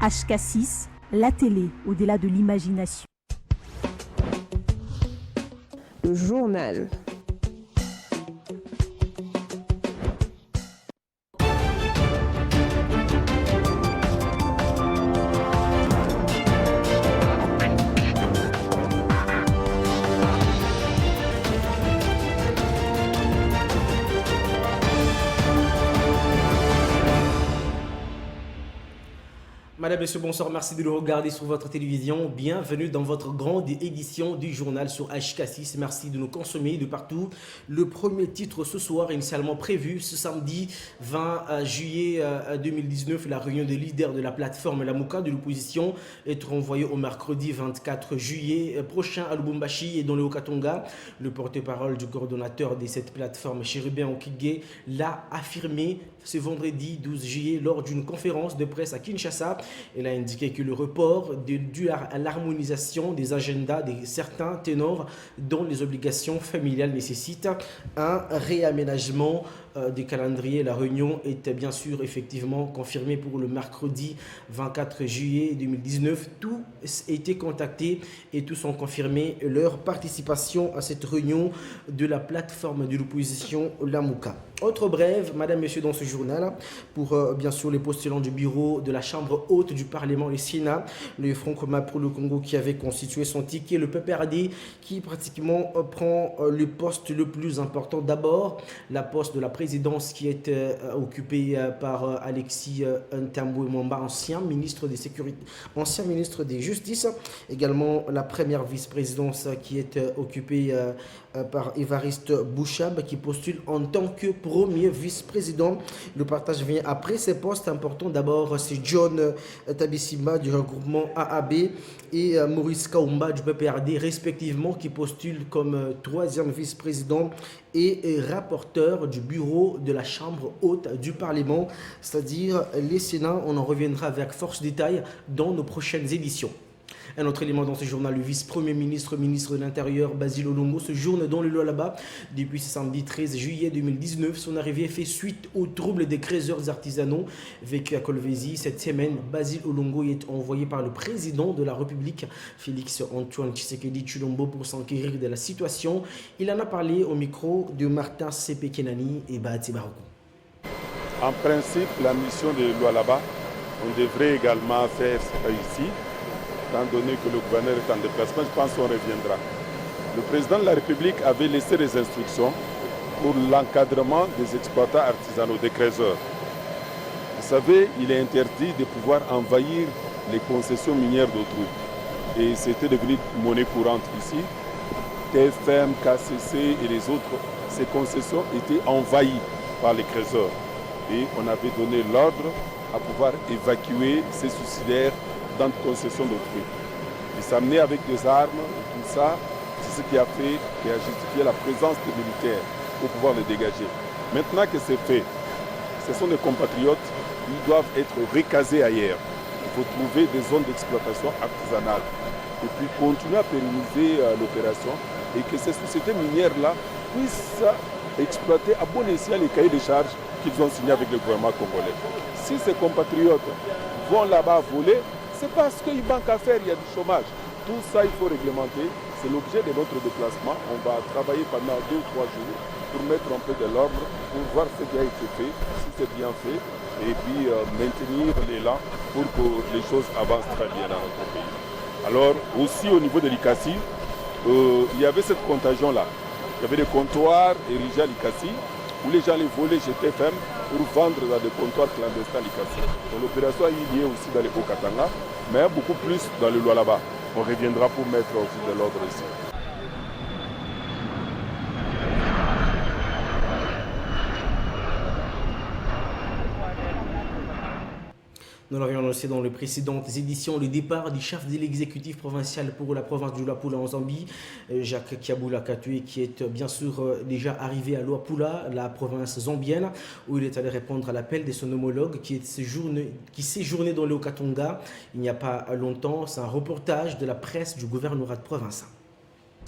HK6, la télé au-delà de l'imagination. Le journal. Madame, Monsieur, bonsoir, merci de nous regarder sur votre télévision. Bienvenue dans votre grande édition du journal sur HK6. Merci de nous consommer de partout. Le premier titre ce soir, initialement prévu ce samedi 20 juillet 2019, la réunion des leaders de la plateforme Lamuka de l'opposition est renvoyée au mercredi 24 juillet prochain à Lubumbashi et dans le Haut-Katanga. Le porte-parole du coordonnateur de cette plateforme, Chérubin Okigé, l'a affirmé ce vendredi 12 juillet lors d'une conférence de presse à Kinshasa. Elle a indiqué que le report est dû à l'harmonisation des agendas de certains ténors dont les obligations familiales nécessitent un réaménagement des calendriers. La réunion est bien sûr effectivement confirmée pour le mercredi 24 juillet 2019. Tous ont été contactés et tous ont confirmé leur participation à cette réunion de la plateforme de l'opposition Lamuka. Autre brève, madame, monsieur, dans ce journal, pour bien sûr les postulants du bureau de la Chambre haute du Parlement, le Sénat, le Front commun pour le Congo qui avait constitué son ticket, le PPRD qui pratiquement prend le poste le plus important. D'abord, la poste de la présidence qui est occupée par Alexis Ntambwe Mwamba, ancien ministre des Sécurités, ancien ministre des Justices. Également, la première vice-présidence qui est occupée par Évariste Bouchab qui postule en tant que premier vice-président. Le partage vient après ces postes importants. D'abord, c'est John Tabissima du regroupement AAB et Maurice Kaumba du PPRD respectivement qui postulent comme troisième vice-président et rapporteur du bureau de la Chambre haute du Parlement, c'est-à-dire les Sénats. On en reviendra avec force détail dans nos prochaines éditions. Un autre élément dans ce journal, le vice-premier ministre, ministre de l'Intérieur, Basile Olongo, séjourne dans le Lualaba depuis ce samedi 13 juillet 2019. Son arrivée fait suite aux troubles des créateurs artisanaux vécus à Kolwezi. Cette semaine, Basile Olongo est envoyé par le président de la République, Félix Antoine Tshisekedi Tshilombo, pour s'enquérir de la situation. Il en a parlé au micro de Martin Sepe-Kenani et Bahati Baroukou. En principe, la mission de Lualaba, on devrait également faire ici. Étant donné que le gouverneur est en déplacement, je pense qu'on reviendra. Le président de la République avait laissé des instructions pour l'encadrement des exploitants artisanaux, des créateurs. Vous savez, il est interdit de pouvoir envahir les concessions minières d'autrui. Et c'était devenu monnaie courante ici. TFM, KCC et les autres, ces concessions étaient envahies par les créateurs. Et on avait donné l'ordre à pouvoir évacuer ces suicidaires dans une concession d'autrui. Ils s'amenaient avec des armes, tout ça, c'est ce qui a justifié la présence des militaires pour pouvoir les dégager. Maintenant que c'est fait, ce sont des compatriotes, ils doivent être recasés ailleurs. Il faut trouver des zones d'exploitation artisanale et puis continuer à pérenniser l'opération et que ces sociétés minières-là puissent exploiter à bon escient les cahiers de charges qu'ils ont signés avec le gouvernement congolais. Si ces compatriotes vont là-bas voler, c'est parce qu'il manque à faire, il y a du chômage. Tout ça, il faut réglementer. C'est l'objet de notre déplacement. On va travailler pendant 2 ou 3 jours pour mettre un peu de l'ordre, pour voir ce qui a été fait, si c'est bien fait, et puis maintenir l'élan pour que les choses avancent très bien dans notre pays. Alors, aussi au niveau de l'ICASI, il y avait cette contagion-là. Il y avait des comptoirs érigés à l'ICASI, où les gens les volaient chez TFM pour vendre dans des comptoirs clandestins l'ICASI. Donc l'opération est liée aussi dans les Haut-Katanga, mais beaucoup plus dans le Lualaba. On reviendra pour mettre aussi de l'ordre ici. Nous l'avions annoncé dans les précédentes éditions, le départ du chef de l'exécutif provincial pour la province du Luapula en Zambie, Jacques Kiabula Katoué, qui est bien sûr déjà arrivé à Luapula, la province zambienne, où il est allé répondre à l'appel de son homologue qui séjournait dans le Haut-Katanga il n'y a pas longtemps. C'est un reportage de la presse du gouvernorat de province.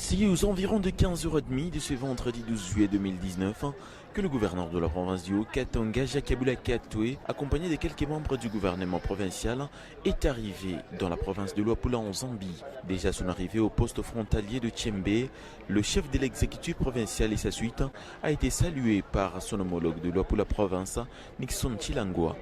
C'est aux environs de 15h30 de ce vendredi 12 juillet 2019 que le gouverneur de la province du Haut-Katanga, Jakabula Katwe, accompagné de quelques membres du gouvernement provincial, est arrivé dans la province de Luapula en Zambie. Déjà à son arrivée au poste frontalier de Tchembe, le chef de l'exécutif provincial et sa suite a été salué par son homologue de Luapula province, Nixon Chilangwa.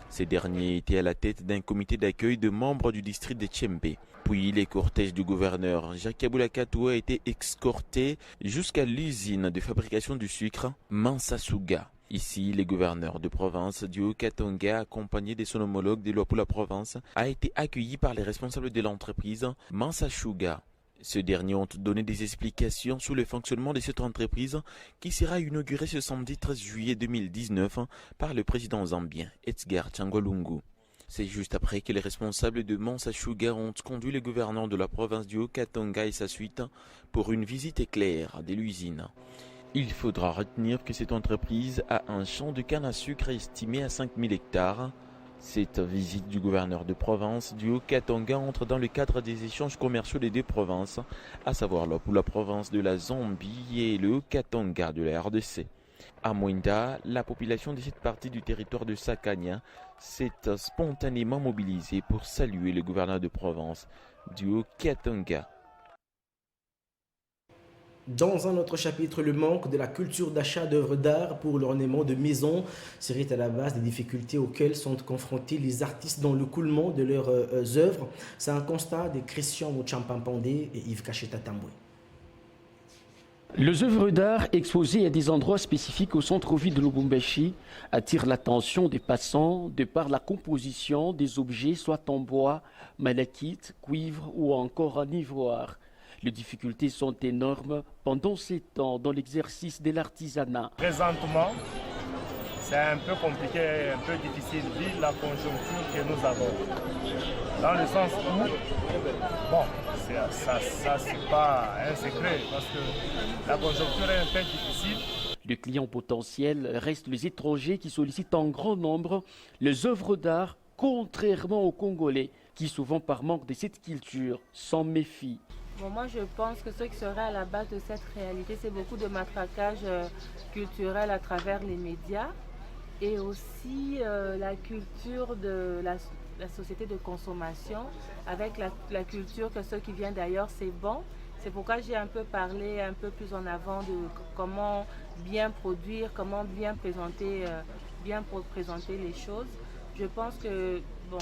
Ces derniers étaient à la tête d'un comité d'accueil de membres du district de Tchembe. Puis les cortèges du gouverneur Jakabula Katwe a été escortés jusqu'à l'usine de fabrication du sucre Mansasuga. Ici, le gouverneur de province du Haut-Katanga, accompagné de son homologue de Luapula province, a été accueilli par les responsables de l'entreprise Mansasuga. Ces derniers ont donné des explications sur le fonctionnement de cette entreprise qui sera inaugurée ce samedi 13 juillet 2019 par le président zambien Edgar Changwa-Lungu. C'est juste après que les responsables de Mansasuga ont conduit le gouverneur de la province du Haut-Katanga et sa suite pour une visite éclair de l'usine. Il faudra retenir que cette entreprise a un champ de canne à sucre estimé à 5000 hectares. Cette visite du gouverneur de province du Haut-Katanga entre dans le cadre des échanges commerciaux des deux provinces, à savoir pour la province de la Zambie et le Haut-Katanga de la RDC. À Mwenda, la population de cette partie du territoire de Sakania s'est spontanément mobilisée pour saluer le gouverneur de province du Haut-Katanga. Dans un autre chapitre, le manque de la culture d'achat d'œuvres d'art pour l'ornement de maisons serait à la base des difficultés auxquelles sont confrontés les artistes dans le coulement de leurs œuvres. C'est un constat de Christian Mouchampampandé et Yves Kacheta-Tamboué. Les œuvres d'art exposées à des endroits spécifiques au centre-ville de Lubumbashi attirent l'attention des passants de par la composition des objets, soit en bois, malachite, cuivre ou encore en ivoire. Les difficultés sont énormes pendant ces temps dans l'exercice de l'artisanat. Présentement, c'est un peu compliqué, un peu difficile vu la conjoncture que nous avons. Dans le sens où, bon, ça c'est pas un secret parce que la conjoncture est un peu difficile. Le client potentiel reste les étrangers qui sollicitent en grand nombre les œuvres d'art, contrairement aux Congolais qui souvent par manque de cette culture s'en méfient. Bon, moi je pense que ce qui serait à la base de cette réalité, c'est beaucoup de matraquage culturel à travers les médias et aussi la culture de la société de consommation avec la culture que ce qui vient d'ailleurs c'est bon. C'est pourquoi j'ai un peu parlé un peu plus en avant de comment bien produire, comment bien présenter les choses. Je pense que, bon,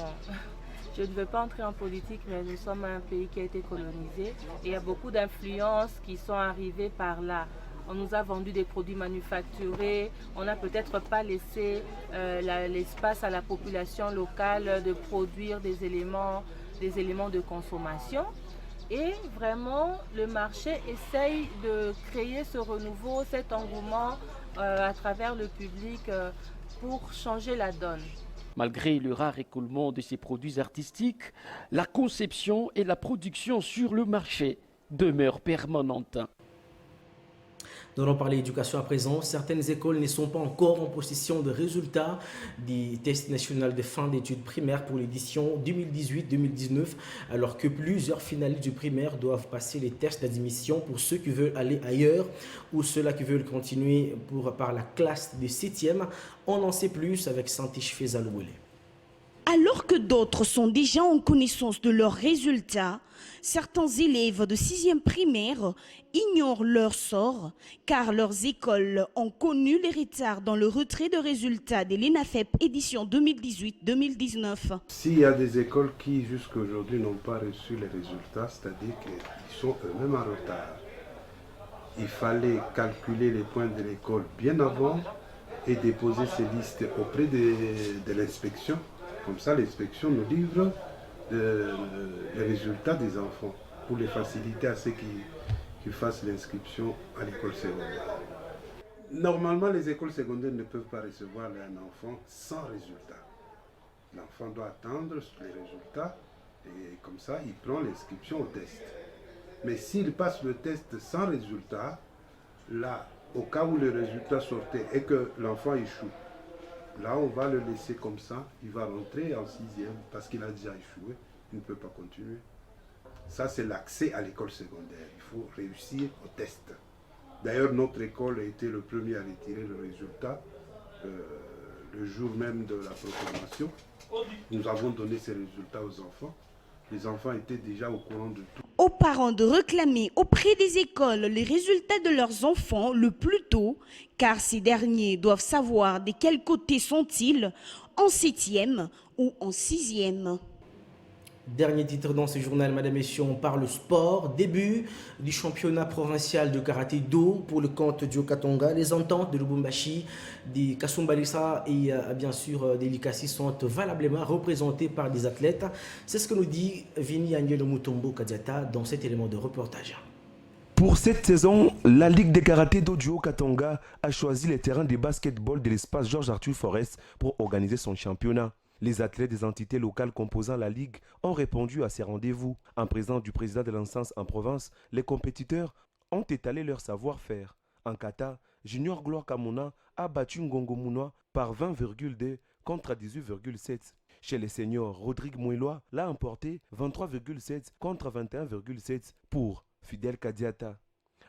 je ne veux pas entrer en politique, mais nous sommes un pays qui a été colonisé et il y a beaucoup d'influences qui sont arrivées par là. On nous a vendu des produits manufacturés, on n'a peut-être pas laissé l'espace à la population locale de produire des éléments de consommation. Et vraiment, le marché essaye de créer ce renouveau, cet engouement à travers le public pour changer la donne. Malgré le rare écoulement de ces produits artistiques, la conception et la production sur le marché demeurent permanentes. Nous allons parler éducation à présent. Certaines écoles ne sont pas encore en possession de résultats des tests nationaux de fin d'études primaires pour l'édition 2018-2019, alors que plusieurs finalistes du primaire doivent passer les tests d'admission pour ceux qui veulent aller ailleurs ou ceux-là qui veulent continuer par la classe de 7e. On en sait plus avec Santiche Fezalouele. Alors que d'autres sont déjà en connaissance de leurs résultats, certains élèves de 6e primaire ignorent leur sort car leurs écoles ont connu les retards dans le retrait de résultats de l'ENAFEP édition 2018-2019. S'il y a des écoles qui jusqu'à aujourd'hui n'ont pas reçu les résultats, c'est-à-dire qu'ils sont eux-mêmes en retard. Il fallait calculer les points de l'école bien avant et déposer ces listes auprès de l'inspection. Comme ça, l'inspection nous livre les résultats des enfants pour les faciliter à ceux qui fassent l'inscription à l'école secondaire. Normalement, les écoles secondaires ne peuvent pas recevoir un enfant sans résultat. L'enfant doit attendre les résultats et comme ça, il prend l'inscription au test. Mais s'il passe le test sans résultat, là, au cas où le résultat sortait et que l'enfant échoue, là, on va le laisser comme ça, il va rentrer en 6e parce qu'il a déjà échoué, il ne peut pas continuer. Ça, c'est l'accès à l'école secondaire. Il faut réussir au test. D'ailleurs, notre école a été le premier à retirer le résultat le jour même de la proclamation. Nous avons donné ces résultats aux enfants. Les enfants étaient déjà au courant de tout. Aux parents de réclamer auprès des écoles les résultats de leurs enfants le plus tôt, car ces derniers doivent savoir de quel côté sont-ils, en 7e ou en 6e. Dernier titre dans ce journal, madame et messieurs, on parle sport. Début du championnat provincial de karaté-do pour le compte du Katonga. Les ententes de Lubumbashi, des Kasumbalisa et bien sûr des Likasi sont valablement représentées par des athlètes. C'est ce que nous dit Vini Angelo Mutombo Kadiata dans cet élément de reportage. Pour cette saison, la Ligue des karaté-do du Haut-Katanga a choisi les terrains de basketball de l'espace Georges-Arthur Forest pour organiser son championnat. Les athlètes des entités locales composant la Ligue ont répondu à ces rendez-vous. En présence du président de l'instance en province, les compétiteurs ont étalé leur savoir-faire. En kata, Junior Gloire Kamuna a battu Ngongo Mounois par 20,2 contre 18,7. Chez les seniors, Rodrigue Mouilois l'a emporté 23,7 contre 21,7 pour Fidel Kadiata.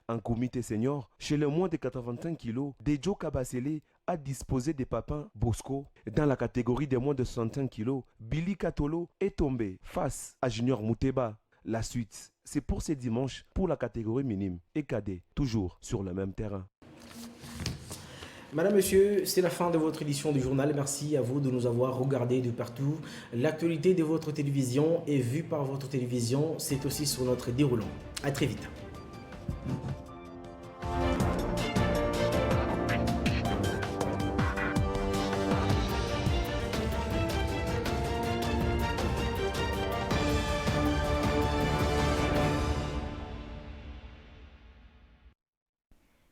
En comité senior, chez les moins de 85 kg, Dejo Kabasele a disposé des papins Bosco. Dans la catégorie des moins de 65 kg, Billy Katolo est tombé face à Junior Mouteba. La suite, c'est pour ce dimanche pour la catégorie minime et cadet, toujours sur le même terrain. Madame, Monsieur, c'est la fin de votre édition du journal. Merci à vous de nous avoir regardé de partout. L'actualité de votre télévision est vue par votre télévision. C'est aussi sur notre déroulant. À très vite.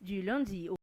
Du lundi au